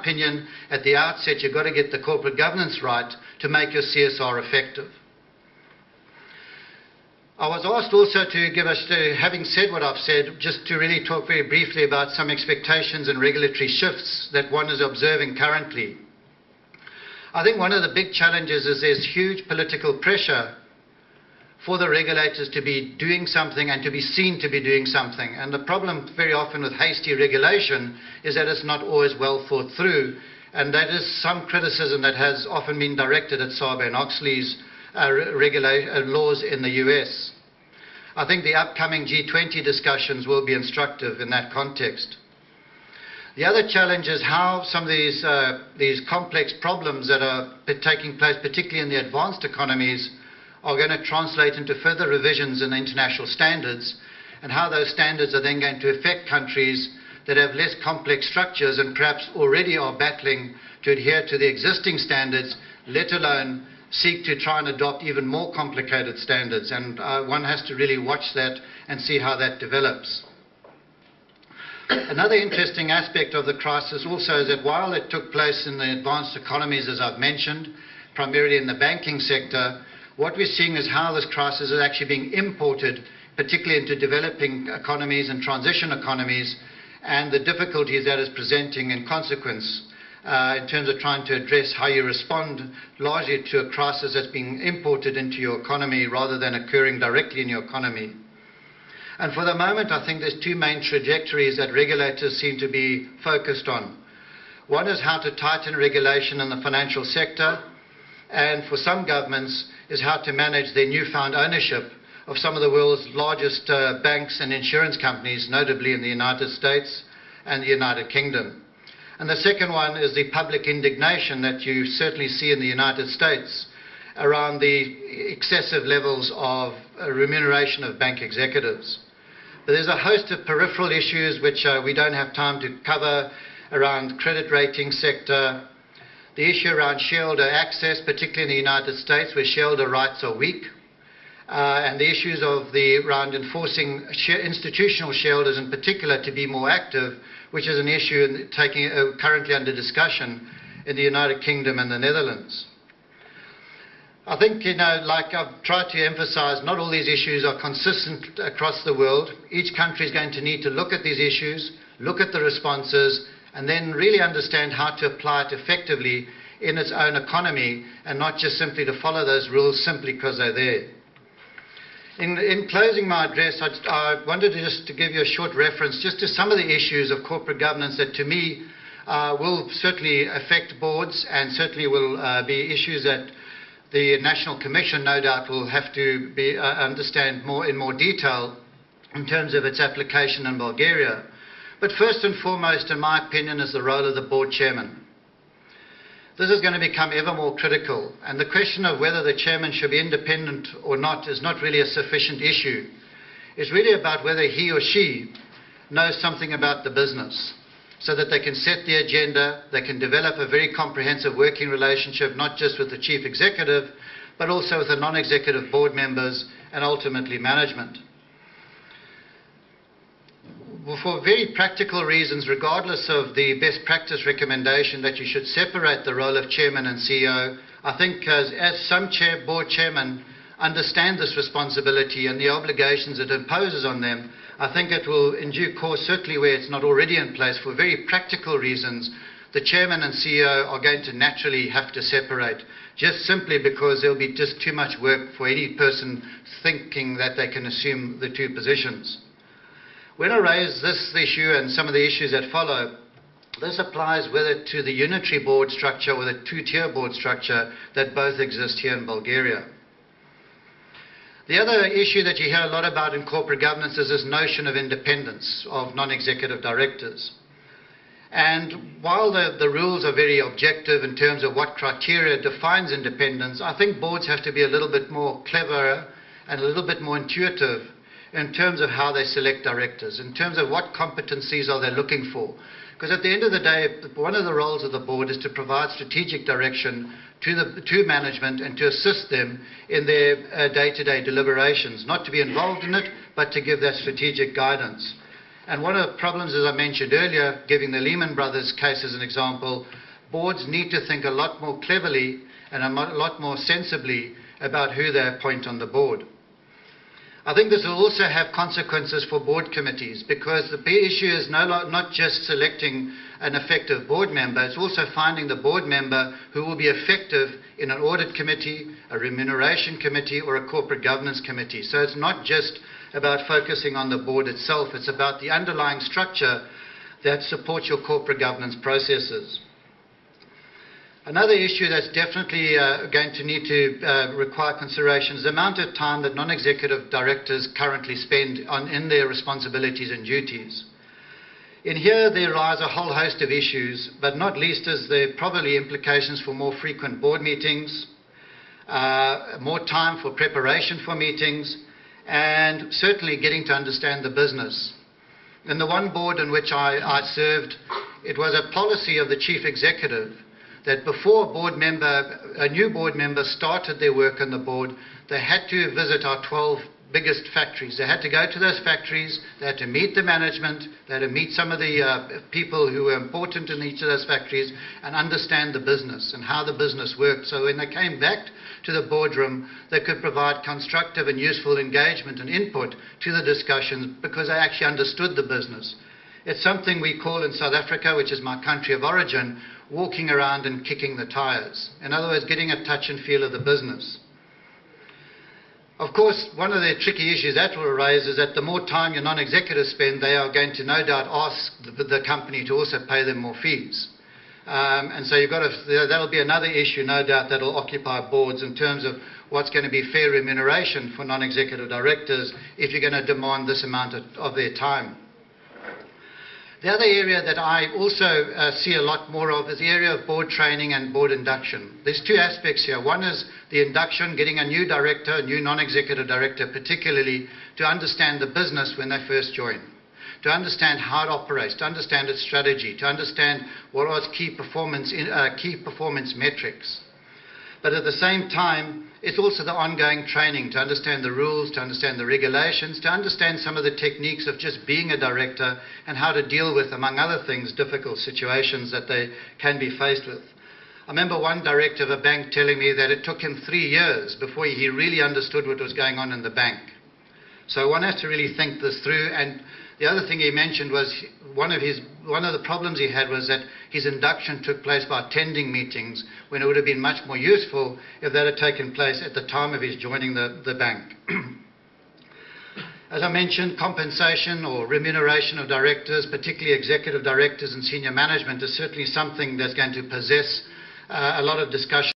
opinion, at the outset, you've got to get the corporate governance right to make your CSR effective. I was asked also having said what I've said, just to really talk very briefly about some expectations and regulatory shifts that one is observing currently. I think one of the big challenges is there's huge political pressure for the regulators to be doing something and to be seen to be doing something. And the problem very often with hasty regulation is that it's not always well thought through, and that is some criticism that has often been directed at Sarbanes-Oxley's laws in the US. I think the upcoming G20 discussions will be instructive in that context. The other challenge is how some of these complex problems that are taking place, particularly in the advanced economies, are going to translate into further revisions in international standards, and how those standards are then going to affect countries that have less complex structures and perhaps already are battling to adhere to the existing standards, let alone seek to try and adopt even more complicated standards. And one has to really watch that and see how that develops. Another interesting aspect of the crisis also is that while it took place in the advanced economies, as I've mentioned, primarily in the banking sector, what we're seeing is how this crisis is actually being imported, particularly into developing economies and transition economies, and the difficulties that is presenting in consequence in terms of trying to address how you respond largely to a crisis that's being imported into your economy rather than occurring directly in your economy. And for the moment, I think there's two main trajectories that regulators seem to be focused on. One is how to tighten regulation in the financial sector, and for some governments is how to manage their newfound ownership of some of the world's largest banks and insurance companies, notably in the United States and the United Kingdom. And the second one is the public indignation that you certainly see in the United States around the excessive levels of remuneration of bank executives. But there's a host of peripheral issues which we don't have time to cover around credit rating sector, the issue around shareholder access, particularly in the United States where shareholder rights are weak, and the issues around enforcing institutional shareholders in particular to be more active, which is an issue currently under discussion in the United Kingdom and the Netherlands. I think, like I've tried to emphasize, not all these issues are consistent across the world. Each country is going to need to look at these issues, look at the responses, and then really understand how to apply it effectively in its own economy, and not just simply to follow those rules simply because they're there. In closing my address, I wanted to give you a short reference just to some of the issues of corporate governance that to me will certainly affect boards, and certainly will be issues that the National Commission no doubt will have to understand in more detail in terms of its application in Bulgaria. But first and foremost, in my opinion, is the role of the board chairman. This is going to become ever more critical, and the question of whether the chairman should be independent or not is not really a sufficient issue. It's really about whether he or she knows something about the business, so that they can set the agenda, they can develop a very comprehensive working relationship, not just with the chief executive, but also with the non-executive board members and ultimately management. For very practical reasons, regardless of the best practice recommendation that you should separate the role of chairman and CEO, I think as some board chairmen understand this responsibility and the obligations it imposes on them, I think it will, in due course, certainly where it's not already in place, for very practical reasons, the chairman and CEO are going to naturally have to separate, just simply because there'll be just too much work for any person thinking that they can assume the two positions. When I raise this issue and some of the issues that follow, this applies whether to the unitary board structure or the two-tier board structure that both exist here in Bulgaria. The other issue that you hear a lot about in corporate governance is this notion of independence of non-executive directors. And while the rules are very objective in terms of what criteria defines independence, I think boards have to be a little bit more clever and a little bit more intuitive in terms of how they select directors, in terms of what competencies are they looking for. Because at the end of the day, one of the roles of the board is to provide strategic direction to management and to assist them in their day-to-day deliberations, not to be involved in it, but to give that strategic guidance. And one of the problems, as I mentioned earlier, giving the Lehman Brothers case as an example, boards need to think a lot more cleverly and a lot more sensibly about who they appoint on the board. I think this will also have consequences for board committees, because the big issue is not just selecting an effective board member, it's also finding the board member who will be effective in an audit committee, a remuneration committee, or a corporate governance committee. So it's not just about focusing on the board itself, it's about the underlying structure that supports your corporate governance processes. Another issue that's definitely going to need to require consideration is the amount of time that non-executive directors currently spend in their responsibilities and duties. In here, there lies a whole host of issues, but not least is there probably implications for more frequent board meetings, more time for preparation for meetings, and certainly getting to understand the business. In the one board in which I served, it was a policy of the chief executive that before a new board member started their work on the board, they had to visit our 12 biggest factories. They had to go to those factories, they had to meet the management, they had to meet some of the people who were important in each of those factories and understand the business and how the business worked. So when they came back to the boardroom, they could provide constructive and useful engagement and input to the discussions because they actually understood the business. It's something we call in South Africa, which is my country of origin, walking around and kicking the tires. In other words, getting a touch and feel of the business. Of course, one of the tricky issues that will arise is that the more time your non-executives spend, they are going to no doubt ask the company to also pay them more fees. And so that'll be another issue, no doubt, that'll occupy boards in terms of what's going to be fair remuneration for non-executive directors if you're going to demand this amount of their time. The other area that I also see a lot more of is the area of board training and board induction. There's two aspects here. One is the induction, getting a new director, a new non-executive director particularly, to understand the business when they first join, to understand how it operates, to understand its strategy, to understand what are its key performance metrics. But at the same time, it's also the ongoing training to understand the rules, to understand the regulations, to understand some of the techniques of just being a director and how to deal with, among other things, difficult situations that they can be faced with. I remember one director of a bank telling me that it took him 3 years before he really understood what was going on in the bank. So one has to really think this through. And the other thing he mentioned was one of the problems he had was that his induction took place by attending meetings when it would have been much more useful if that had taken place at the time of his joining the bank. As I mentioned, compensation or remuneration of directors, particularly executive directors and senior management, is certainly something that's going to possess a lot of discussion.